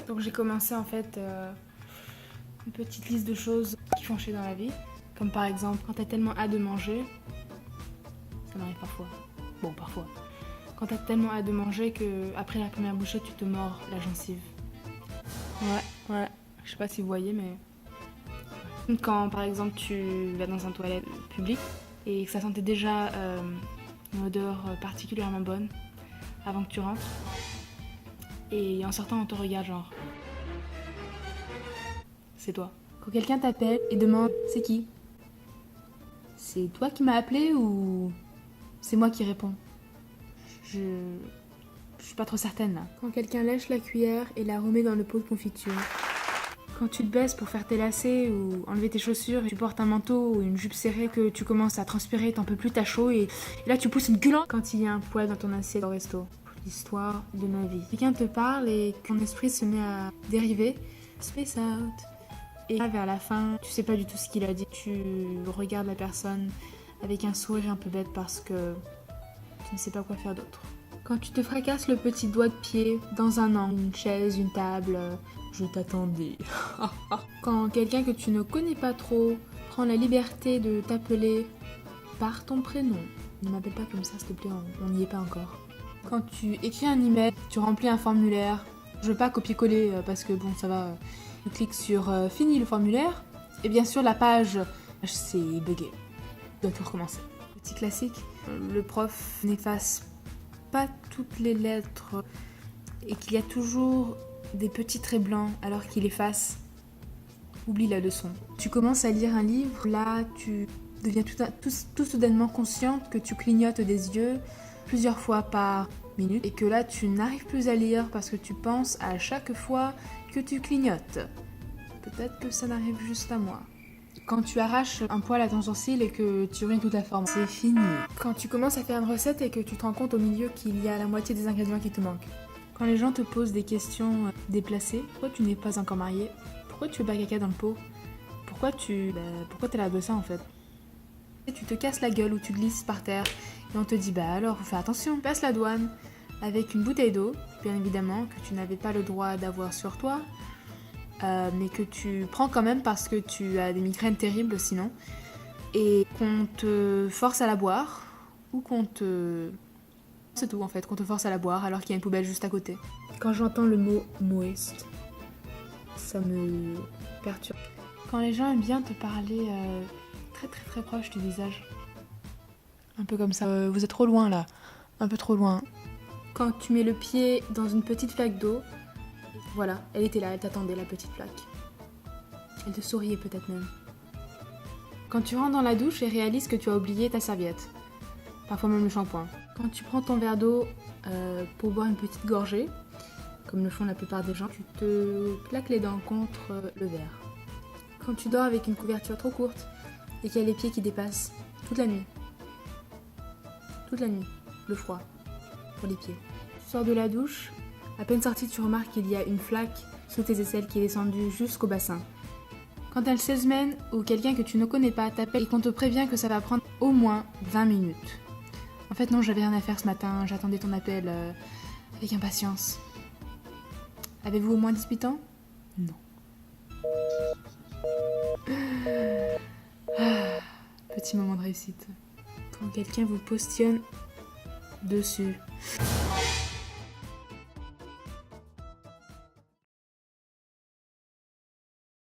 Donc j'ai commencé en fait une petite liste de choses qui font chier dans la vie. Comme par exemple, quand t'as tellement hâte de manger, ça m'arrive parfois. Bon, parfois. Quand t'as tellement hâte de manger que après la première bouchée, tu te mords la gencive. Ouais. Je sais pas si vous voyez, mais quand par exemple tu vas dans un toilette public et que ça sentait déjà une odeur particulièrement bonne avant que tu rentres, et en sortant on te regarde genre c'est toi. Quand quelqu'un t'appelle et demande c'est qui, c'est toi qui m'as appelé ou c'est moi qui réponds. Je suis pas trop certaine là. Quand quelqu'un lèche la cuillère et la remet dans le pot de confiture. Quand tu te baisses pour faire tes lacets ou enlever tes chaussures, et tu portes un manteau ou une jupe serrée, que tu commences à transpirer, t'en peux plus, t'as chaud et là tu pousses une gueulante quand il y a un poil dans ton assiette au resto. L'histoire de ma vie. Quelqu'un te parle et ton esprit se met à dériver. Space out. Et là, vers la fin, tu sais pas du tout ce qu'il a dit. Tu regardes la personne avec un sourire un peu bête parce que tu ne sais pas quoi faire d'autre. Quand tu te fracasses le petit doigt de pied dans un angle, une chaise, une table, je t'attendais. Quand quelqu'un que tu ne connais pas trop prend la liberté de t'appeler par ton prénom. Ne m'appelle pas comme ça s'il te plaît, on n'y est pas encore. Quand tu écris un email, tu remplis un formulaire, je veux pas copier-coller parce que bon ça va, tu cliques sur fini le formulaire et bien sûr la page s'est buggée. Tu dois tout recommencer. Petit classique, le prof n'efface pas toutes les lettres et qu'il y a toujours des petits traits blancs alors qu'il efface. Oublie la leçon. Tu commences à lire un livre, là tu deviens tout soudainement consciente que tu clignotes des yeux plusieurs fois par minute et que là tu n'arrives plus à lire parce que tu penses à chaque fois que tu clignotes. Peut-être que ça n'arrive juste à moi. Quand tu arraches un poil à ton sourcil et que tu ruines toute la forme, c'est fini. Quand tu commences à faire une recette et que tu te rends compte au milieu qu'il y a la moitié des ingrédients qui te manquent. Quand les gens te posent des questions déplacées, pourquoi tu n'es pas encore marié? Pourquoi tu fais pas caca dans le pot? Pourquoi t'as l'air de ça en fait? Et tu te casses la gueule ou tu glisses par terre et on te dit bah alors fais attention. Tu passes la douane avec une bouteille d'eau, bien évidemment, que tu n'avais pas le droit d'avoir sur toi. Mais que tu prends quand même parce que tu as des migraines terribles sinon, et qu'on te force à la boire, ou qu'on te... C'est tout en fait, qu'on te force à la boire alors qu'il y a une poubelle juste à côté. Quand j'entends le mot moist, ça me perturbe. Quand les gens aiment bien te parler très proche du visage. Un peu comme ça. Vous êtes trop loin là, un peu trop loin. Quand tu mets le pied dans une petite flaque d'eau, voilà, elle était là, elle t'attendait, la petite flaque. Elle te souriait peut-être même. Quand tu rentres dans la douche et réalises que tu as oublié ta serviette. Parfois même le shampoing. Quand tu prends ton verre d'eau pour boire une petite gorgée, comme le font la plupart des gens, tu te claques les dents contre le verre. Quand tu dors avec une couverture trop courte et qu'il y a les pieds qui dépassent toute la nuit. Toute la nuit, le froid, pour les pieds. Tu sors de la douche, à peine sorti, tu remarques qu'il y a une flaque sous tes aisselles qui est descendue jusqu'au bassin. Quand un salesman ou quelqu'un que tu ne connais pas t'appelle et qu'on te prévient que ça va prendre au moins 20 minutes. En fait non, j'avais rien à faire ce matin, j'attendais ton appel avec impatience. Avez-vous au moins 18 ans? Non. Petit moment de réussite. Quand quelqu'un vous postillonne dessus.